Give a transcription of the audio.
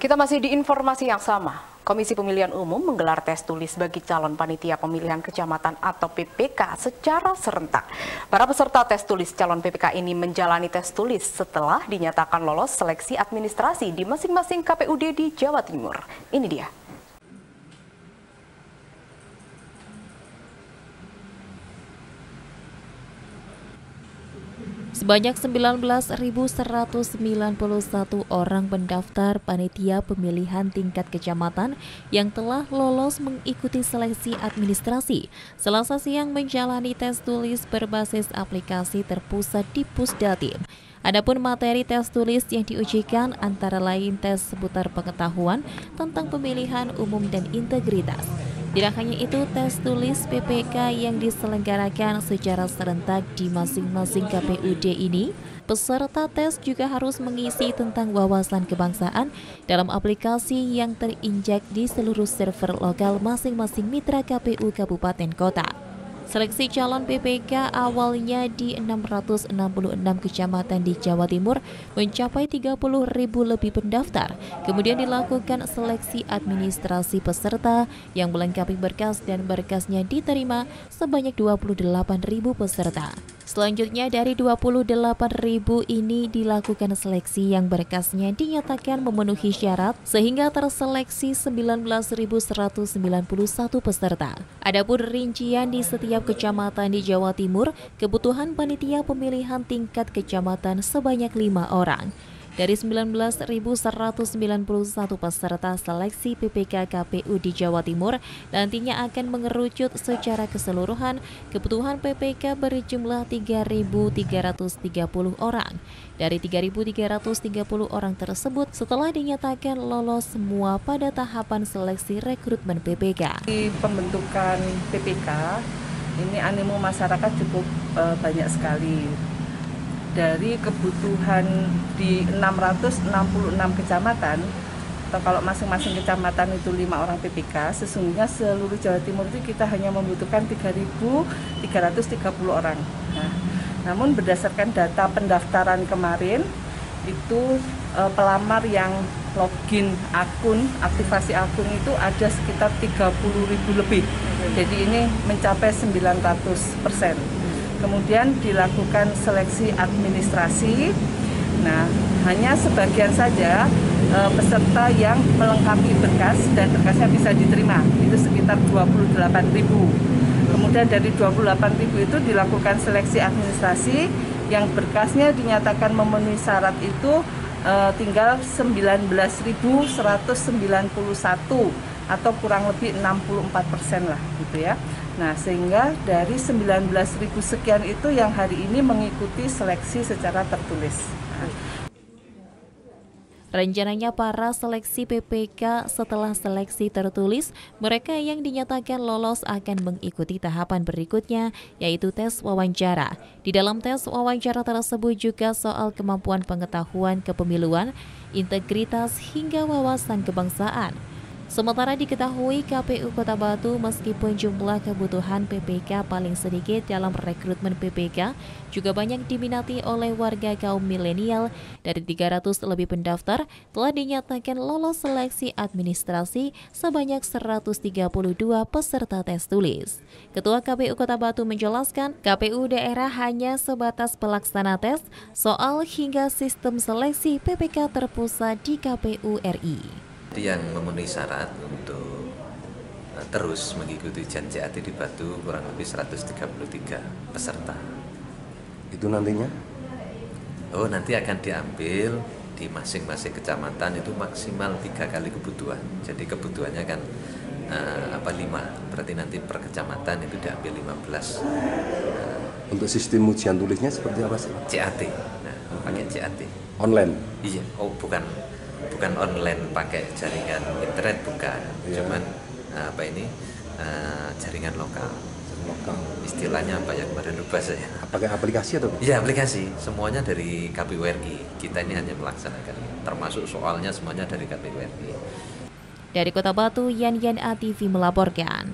Kita masih di informasi yang sama. Komisi Pemilihan Umum menggelar tes tulis bagi calon panitia pemilihan kecamatan atau PPK secara serentak. Para peserta tes tulis calon PPK ini menjalani tes tulis setelah dinyatakan lolos seleksi administrasi di masing-masing KPUD di Jawa Timur. Ini dia. Sebanyak 19.191 orang pendaftar panitia pemilihan tingkat kecamatan yang telah lolos mengikuti seleksi administrasi Selasa siang menjalani tes tulis berbasis aplikasi terpusat di Pusdatin. Adapun materi tes tulis yang diujikan antara lain tes seputar pengetahuan tentang pemilihan umum dan integritas. Tidak hanya itu, tes tulis PPK yang diselenggarakan secara serentak di masing-masing KPUD ini, peserta tes juga harus mengisi tentang wawasan kebangsaan dalam aplikasi yang terinjak di seluruh server lokal masing-masing mitra KPU Kabupaten Kota. Seleksi calon PPK awalnya di 666 kecamatan di Jawa Timur mencapai 30.000 lebih pendaftar. Kemudian dilakukan seleksi administrasi peserta yang melengkapi berkas dan berkasnya diterima sebanyak 28.000 peserta. Selanjutnya dari 28.000 ini dilakukan seleksi yang berkasnya dinyatakan memenuhi syarat sehingga terseleksi 19.191 peserta. Adapun rincian di setiap kecamatan di Jawa Timur, kebutuhan panitia pemilihan tingkat kecamatan sebanyak 5 orang. Dari 19.191 peserta seleksi PPK KPU di Jawa Timur, nantinya akan mengerucut secara keseluruhan kebutuhan PPK berjumlah 3.330 orang. Dari 3.330 orang tersebut setelah dinyatakan lolos semua pada tahapan seleksi rekrutmen PPK. Di pembentukan PPK, ini animo masyarakat cukup banyak sekali. Dari kebutuhan di 666 kecamatan, atau kalau masing-masing kecamatan itu 5 orang PPK, sesungguhnya seluruh Jawa Timur itu kita hanya membutuhkan 3.330 orang. Nah, namun berdasarkan data pendaftaran kemarin, itu pelamar yang login akun, aktivasi akun itu ada sekitar 30.000 lebih. Jadi ini mencapai 900%. Kemudian dilakukan seleksi administrasi. Nah, hanya sebagian saja peserta yang melengkapi berkas dan berkasnya bisa diterima. Itu sekitar 28.000. Kemudian dari 28.000 itu dilakukan seleksi administrasi yang berkasnya dinyatakan memenuhi syarat itu tinggal 19.191 atau kurang lebih 64% lah gitu ya. Nah, sehingga dari 19.000 sekian itu yang hari ini mengikuti seleksi secara tertulis. Rencananya para seleksi PPK setelah seleksi tertulis, mereka yang dinyatakan lolos akan mengikuti tahapan berikutnya, yaitu tes wawancara. Di dalam tes wawancara tersebut juga soal kemampuan pengetahuan kepemiluan, integritas hingga wawasan kebangsaan. Sementara diketahui KPU Kota Batu meskipun jumlah kebutuhan PPK paling sedikit dalam rekrutmen PPK juga banyak diminati oleh warga kaum milenial. Dari 300 lebih pendaftar telah dinyatakan lolos seleksi administrasi sebanyak 132 peserta tes tulis. Ketua KPU Kota Batu menjelaskan KPU daerah hanya sebatas pelaksana tes soal hingga sistem seleksi PPK terpusat di KPU RI. Yang memenuhi syarat untuk terus mengikuti ujian CAT di Batu kurang lebih 133 peserta. Itu nantinya? Oh, nanti akan diambil di masing-masing kecamatan itu maksimal 3 kali kebutuhan. Jadi kebutuhannya kan 5, berarti nanti per kecamatan itu diambil 15. Untuk sistem ujian tulisnya seperti apa sih? CAT, pakai CAT. Online? Iya, bukan online pakai jaringan internet, bukan, cuman jaringan lokal. Istilahnya apa yang kemarin lupa saya. Pakai aplikasi atau? Iya, aplikasi, semuanya dari KPU RI. Kita ini hanya melaksanakan, termasuk soalnya semuanya dari KPU RI. Dari Kota Batu, Yan ATV melaporkan.